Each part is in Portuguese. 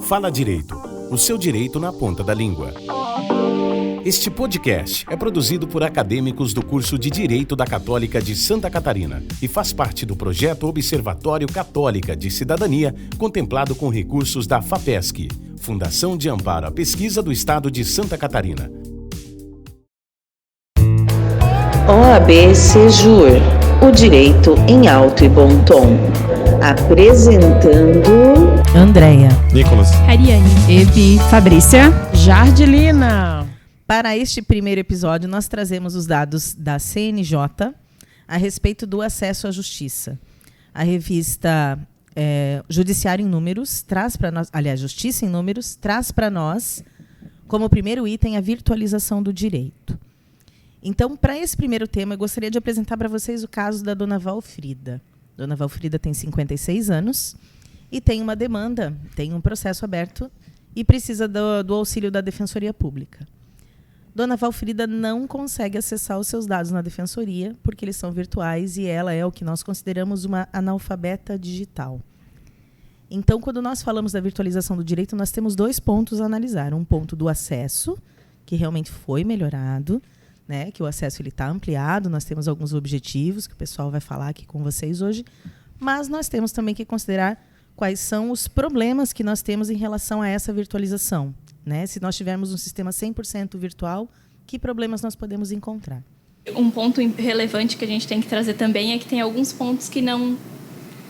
Fala Direito, o seu direito na ponta da língua. Este podcast é produzido por acadêmicos do curso de Direito da Católica de Santa Catarina e faz parte do projeto Observatório Católica de Cidadania, contemplado com recursos da FAPESC, Fundação de Amparo à Pesquisa do Estado de Santa Catarina. OAB Sejur, o direito em alto e bom tom. Apresentando... Andréia, Nicolas, Ariane, Evi, Fabrícia, Jardilina. Para este primeiro episódio, nós trazemos os dados da CNJ a respeito do acesso à justiça. A revista Judiciário em Números traz para nós, aliás, Justiça em Números, traz para nós, como primeiro item, a virtualização do direito. Então, para esse primeiro tema, eu gostaria de apresentar para vocês o caso da dona Valfrida. Dona Valfrida tem 56 anos e tem uma demanda, tem um processo aberto e precisa do auxílio da Defensoria Pública. Dona Valfrida não consegue acessar os seus dados na Defensoria porque eles são virtuais e ela é o que nós consideramos uma analfabeta digital. Então, quando nós falamos da virtualização do direito, nós temos dois pontos a analisar. Um ponto do acesso, que realmente foi melhorado, né, que o acesso está ampliado, nós temos alguns objetivos que o pessoal vai falar aqui com vocês hoje, mas nós temos também que considerar quais são os problemas que nós temos em relação a essa virtualização. Né? Se nós tivermos um sistema 100% virtual, que problemas nós podemos encontrar? Um ponto relevante que a gente tem que trazer também é que tem alguns pontos que não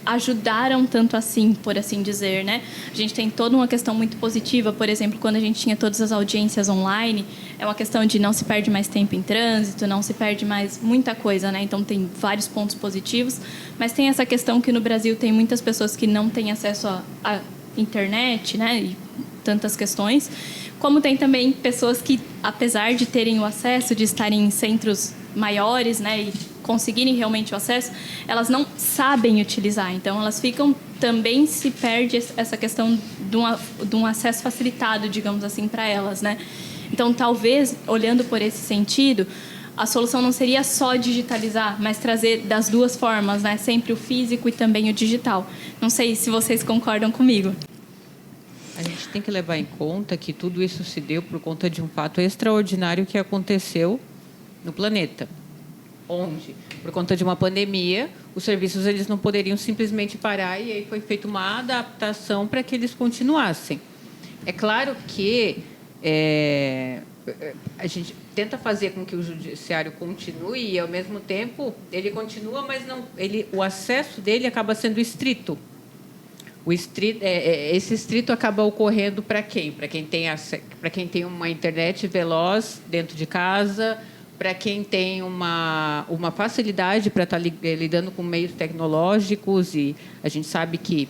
ajudaram tanto assim, por assim dizer, né? A gente tem toda uma questão muito positiva, por exemplo, quando a gente tinha todas as audiências online, é uma questão de não se perde mais tempo em trânsito, não se perde mais muita coisa, né? Então tem vários pontos positivos, mas tem essa questão que no Brasil tem muitas pessoas que não têm acesso à internet, né? E tantas questões, como tem também pessoas que, apesar de terem o acesso, de estarem em centros maiores, né, e conseguirem realmente o acesso, elas não sabem utilizar. Então, elas ficam... Também se perde essa questão de um acesso facilitado, digamos assim, para elas, né? Então, talvez, olhando por esse sentido, a solução não seria só digitalizar, mas trazer das duas formas, né? Sempre o físico e também o digital. Não sei se vocês concordam comigo. A gente tem que levar em conta que tudo isso se deu por conta de um fato extraordinário que aconteceu no planeta, onde, por conta de uma pandemia, os serviços eles não poderiam simplesmente parar e aí foi feita uma adaptação para que eles continuassem. É claro que a gente tenta fazer com que o judiciário continue e, ao mesmo tempo, ele continua, mas não, o acesso dele acaba sendo estrito. Esse estrito acaba ocorrendo para quem? Para quem tem uma internet veloz dentro de casa, para quem tem uma facilidade para estar lidando com meios tecnológicos. E a gente sabe que,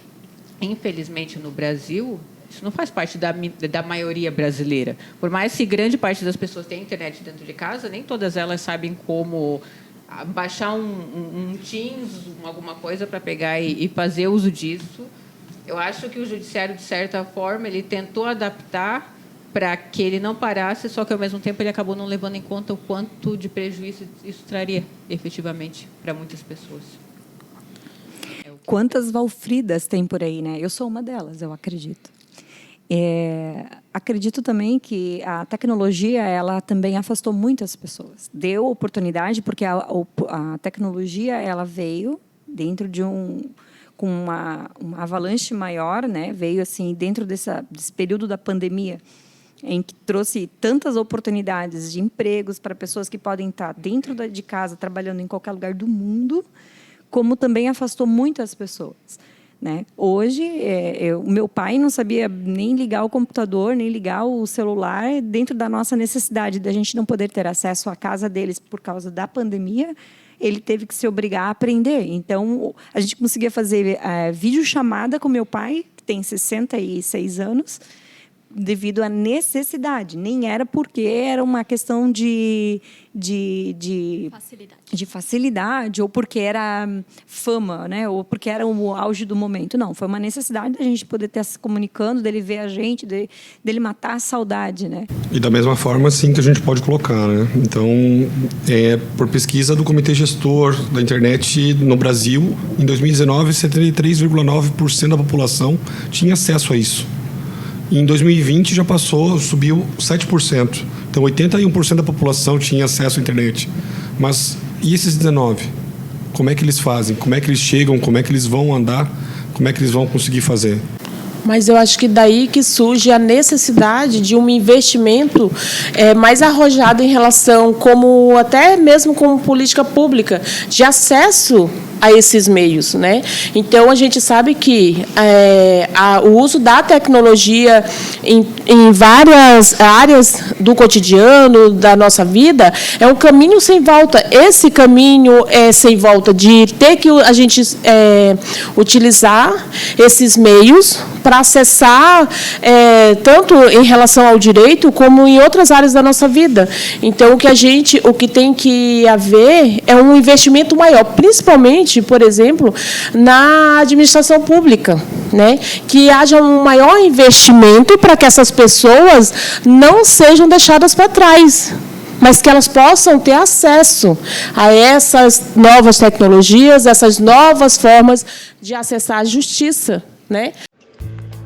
infelizmente, no Brasil, isso não faz parte da maioria brasileira. Por mais que grande parte das pessoas tenha internet dentro de casa, nem todas elas sabem como baixar um Teams, alguma coisa para pegar e fazer uso disso. Eu acho que o judiciário, de certa forma, ele tentou adaptar para que ele não parasse, só que, ao mesmo tempo, ele acabou não levando em conta o quanto de prejuízo isso traria, efetivamente, para muitas pessoas. Quantas Valfridas tem por aí, né? Eu sou uma delas, eu acredito. Acredito também que a tecnologia, ela também afastou muitas pessoas. Deu oportunidade, porque a tecnologia, ela veio dentro de com uma avalanche maior, né? Veio assim dentro desse período da pandemia, em que trouxe tantas oportunidades de empregos para pessoas que podem estar dentro de casa, trabalhando em qualquer lugar do mundo, como também afastou muitas pessoas, né? Hoje, o meu pai não sabia nem ligar o computador, nem ligar o celular, dentro da nossa necessidade de a gente não poder ter acesso à casa deles por causa da pandemia. Ele teve que se obrigar a aprender. Então, a gente conseguia fazer videochamada com meu pai, que tem 66 anos, devido à necessidade. Nem era porque era uma questão de facilidade, ou porque era fama, né? Ou porque era o auge do momento. Não, foi uma necessidade da gente poder estar se comunicando, dele ver a gente, dele matar a saudade, né? E da mesma forma, sim, que a gente pode colocar, né? Então, por pesquisa do Comitê Gestor da Internet no Brasil, em 2019, 73,9% da população tinha acesso a isso. E em 2020 já subiu 7%. Então 81% da população tinha acesso à internet. Mas e esses 19%? Como é que eles fazem? Como é que eles chegam? Como é que eles vão andar? Como é que eles vão conseguir fazer? Mas eu acho que daí que surge a necessidade de um investimento mais arrojado em relação, até mesmo como política pública, de acesso a esses meios, né? Então, a gente sabe que o uso da tecnologia em várias áreas do cotidiano, da nossa vida, é um caminho sem volta. Esse caminho é sem volta de ter que a gente utilizar esses meios para acessar, tanto em relação ao direito, como em outras áreas da nossa vida. Então, o que tem que haver é um investimento maior, principalmente, por exemplo, na administração pública, né? Que haja um maior investimento para que essas pessoas não sejam deixadas para trás, mas que elas possam ter acesso a essas novas tecnologias, essas novas formas de acessar a justiça, né?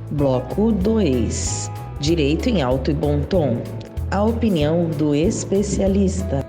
Bloco 2. Direito em alto e bom tom. A opinião do especialista.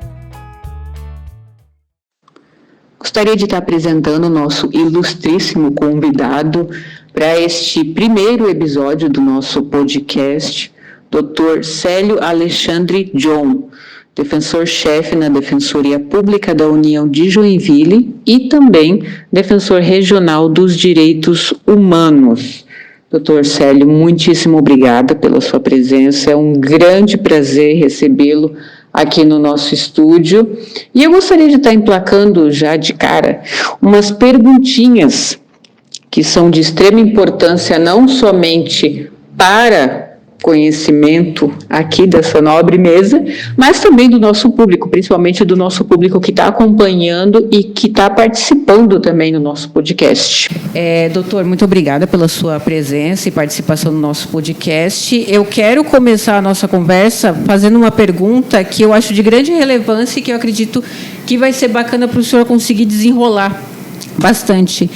Gostaria de estar apresentando o nosso ilustríssimo convidado para este primeiro episódio do nosso podcast, Dr. Célio Alexandre John, defensor-chefe na Defensoria Pública da União de Joinville e também defensor regional dos direitos humanos. Dr. Célio, muitíssimo obrigada pela sua presença, é um grande prazer recebê-lo aqui no nosso estúdio. E eu gostaria de estar emplacando já de cara umas perguntinhas que são de extrema importância não somente para conhecimento aqui dessa nobre mesa, mas também do nosso público, principalmente do nosso público que está acompanhando e que está participando também no nosso podcast. Doutor, muito obrigada pela sua presença e participação no nosso podcast. Eu quero começar a nossa conversa fazendo uma pergunta que eu acho de grande relevância e que eu acredito que vai ser bacana para o senhor conseguir desenrolar bastante.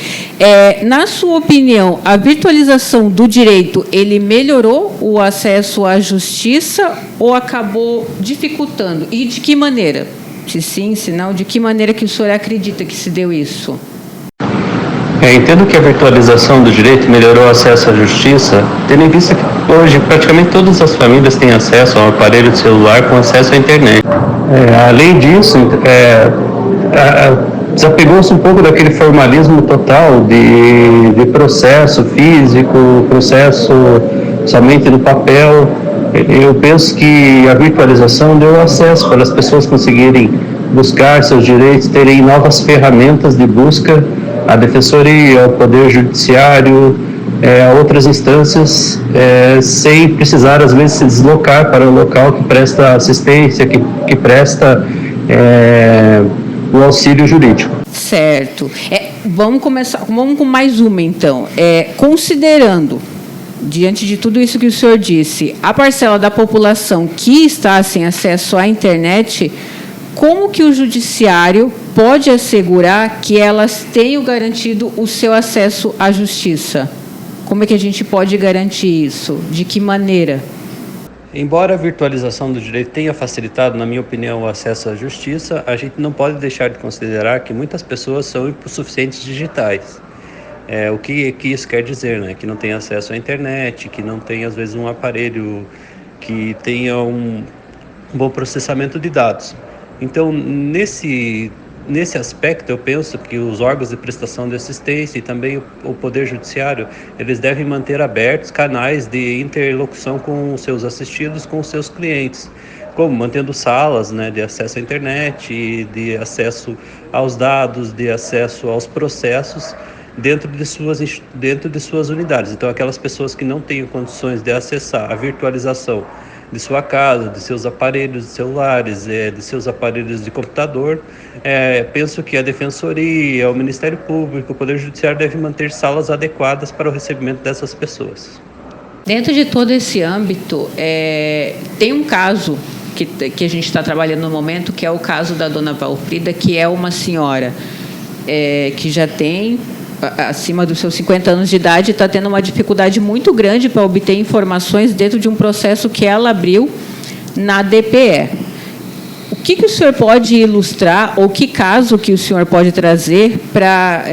Na sua opinião, a virtualização do direito, ele melhorou o acesso à justiça ou acabou dificultando? E de que maneira? Se sim, se não, de que maneira que o senhor acredita que se deu isso? Entendo que a virtualização do direito melhorou o acesso à justiça, tendo em vista que hoje praticamente todas as famílias têm acesso a um aparelho de celular com acesso à internet. Além disso, desapegou-se um pouco daquele formalismo total de processo físico, processo somente no papel. Eu penso que a virtualização deu acesso para as pessoas conseguirem buscar seus direitos, terem novas ferramentas de busca à defensoria, ao poder judiciário, a outras instâncias, sem precisar, às vezes, se deslocar para o local que presta assistência, que presta o auxílio jurídico. Certo. Vamos com mais uma, então. Considerando, diante de tudo isso que o senhor disse, a parcela da população que está sem acesso à internet, como que o judiciário pode assegurar que elas tenham garantido o seu acesso à justiça? Como é que a gente pode garantir isso? De que maneira? Embora a virtualização do direito tenha facilitado, na minha opinião, o acesso à justiça, a gente não pode deixar de considerar que muitas pessoas são hipossuficientes digitais. O que isso quer dizer, né? Que não tem acesso à internet, que não tem, às vezes, um aparelho que tenha um bom processamento de dados. Então, nesse aspecto, eu penso que os órgãos de prestação de assistência e também o Poder Judiciário, eles devem manter abertos canais de interlocução com os seus assistidos, com os seus clientes, como mantendo salas, né, de acesso à internet, de acesso aos dados, de acesso aos processos dentro de suas unidades. Então, aquelas pessoas que não têm condições de acessar a virtualização de sua casa, de seus aparelhos celulares, de seus aparelhos de computador, penso que a Defensoria, o Ministério Público, o Poder Judiciário devem manter salas adequadas para o recebimento dessas pessoas. Dentro de todo esse âmbito, tem um caso que a gente está trabalhando no momento, que é o caso da dona Valfrida, que é uma senhora que já tem acima dos seus 50 anos de idade está tendo uma dificuldade muito grande para obter informações dentro de um processo que ela abriu na DPE. O que o senhor pode ilustrar, ou que caso que o senhor pode trazer para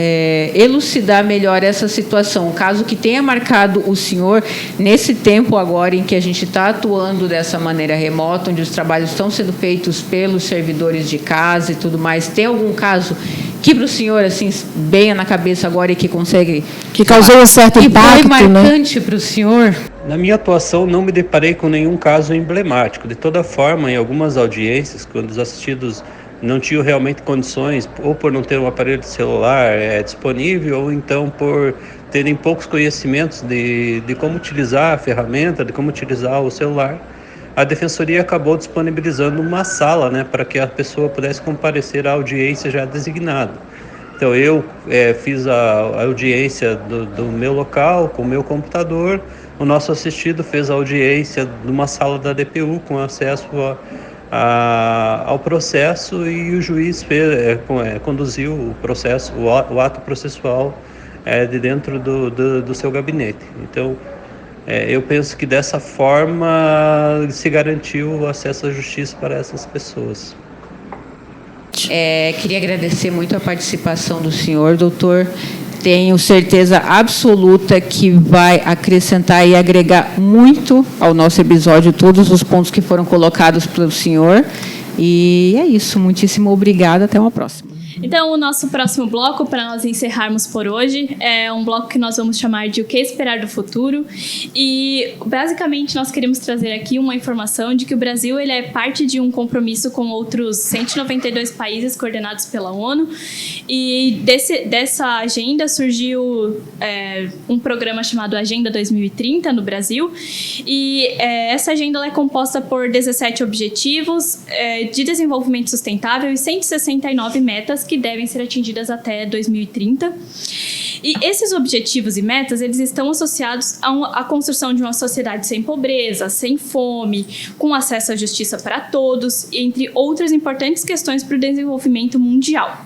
elucidar melhor essa situação? Um caso que tenha marcado o senhor nesse tempo agora em que a gente está atuando dessa maneira remota, onde os trabalhos estão sendo feitos pelos servidores de casa e tudo mais. Tem algum caso que para o senhor assim venha na cabeça agora e que consegue... Que causou um certo impacto, que foi marcante, né, para o senhor? Na minha atuação, não me deparei com nenhum caso emblemático. De toda forma, em algumas audiências, quando os assistidos não tinham realmente condições, ou por não ter um aparelho de celular disponível, ou então por terem poucos conhecimentos de como utilizar a ferramenta, de como utilizar o celular, a Defensoria acabou disponibilizando uma sala, né, para que a pessoa pudesse comparecer à audiência já designada. Então, eu fiz a audiência do meu local, com o meu computador. O nosso assistido fez a audiência numa sala da DPU com acesso ao processo, e o juiz conduziu o processo, o ato processual de dentro do seu gabinete. Então, eu penso que dessa forma se garantiu o acesso à justiça para essas pessoas. Queria agradecer muito a participação do senhor, doutor. Tenho certeza absoluta que vai acrescentar e agregar muito ao nosso episódio todos os pontos que foram colocados pelo senhor. E é isso. Muitíssimo obrigada. Até uma próxima. Então, o nosso próximo bloco, para nós encerrarmos por hoje, é um bloco que nós vamos chamar de O que esperar do futuro. E, basicamente, nós queremos trazer aqui uma informação de que o Brasil ele é parte de um compromisso com outros 192 países coordenados pela ONU. E dessa agenda surgiu um programa chamado Agenda 2030 no Brasil. E essa agenda ela é composta por 17 objetivos de desenvolvimento sustentável e 169 metas que devem ser atingidas até 2030. E esses objetivos e metas, eles estão associados à construção de uma sociedade sem pobreza, sem fome, com acesso à justiça para todos, entre outras importantes questões para o desenvolvimento mundial.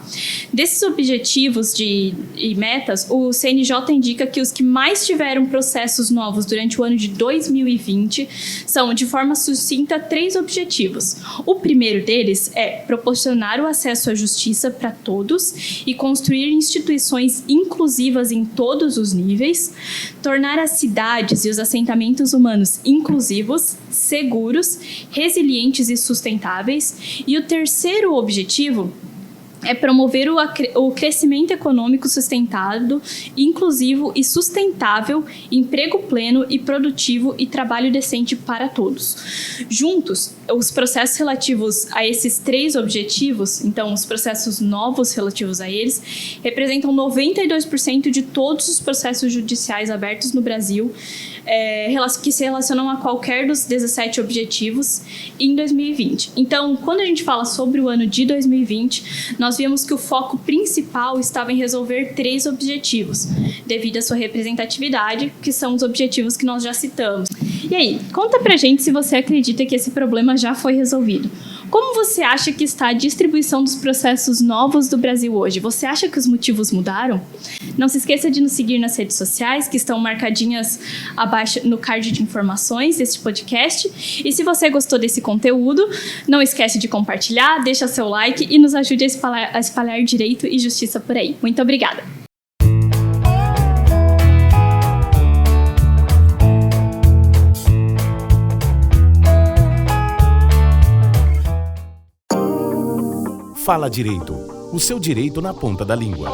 Desses objetivos e metas, o CNJ indica que os que mais tiveram processos novos durante o ano de 2020 são, de forma sucinta, 3 objetivos. O primeiro deles é proporcionar o acesso à justiça para todos e construir instituições inclusivas em todos os níveis, tornar as cidades e os assentamentos humanos inclusivos, seguros, resilientes e sustentáveis. E o terceiro objetivo é promover o crescimento econômico sustentado, inclusivo e sustentável, emprego pleno e produtivo e trabalho decente para todos. Juntos, os processos relativos a esses 3 objetivos, então os processos novos relativos a eles, representam 92% de todos os processos judiciais abertos no Brasil, que se relacionam a qualquer dos 17 objetivos em 2020. Então, quando a gente fala sobre o ano de 2020, nós vimos que o foco principal estava em resolver 3 objetivos, devido à sua representatividade, que são os objetivos que nós já citamos. E aí, conta pra gente se você acredita que esse problema já foi resolvido. Como você acha que está a distribuição dos processos novos do Brasil hoje? Você acha que os motivos mudaram? Não se esqueça de nos seguir nas redes sociais, que estão marcadinhas abaixo no card de informações deste podcast. E se você gostou desse conteúdo, não esquece de compartilhar, deixa seu like e nos ajude a espalhar direito e justiça por aí. Muito obrigada! Fala Direito, o seu direito na ponta da língua.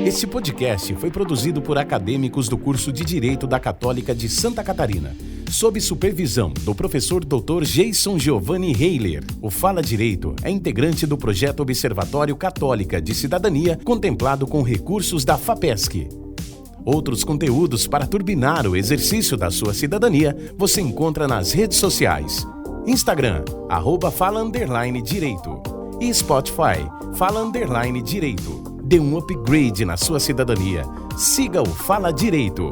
Este podcast foi produzido por acadêmicos do curso de Direito da Católica de Santa Catarina, sob supervisão do professor Dr. Jason Giovanni Heiler. O Fala Direito é integrante do projeto Observatório Católica de Cidadania, contemplado com recursos da FAPESC. Outros conteúdos para turbinar o exercício da sua cidadania você encontra nas redes sociais. Instagram, @fala_direito. E Spotify, Fala_Direito. Dê um upgrade na sua cidadania. Siga o Fala Direito.